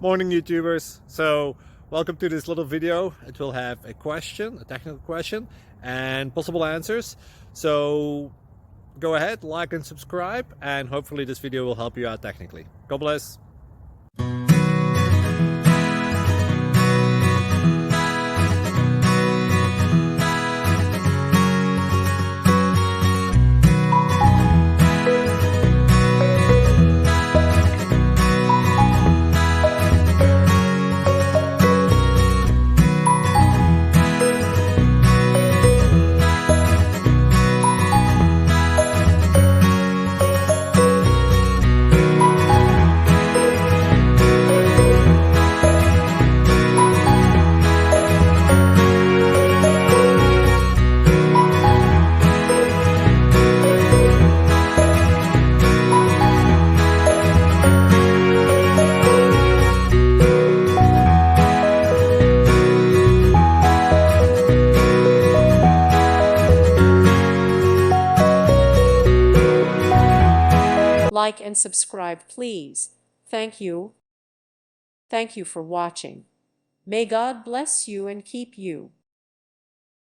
Morning YouTubers. So welcome to this little video. It will have a question, a technical question, and possible answers. So go ahead, like and subscribe, and hopefully this video will help you out technically. God bless. Like and subscribe, please. Thank you. Thank you for watching. May God bless you and keep you.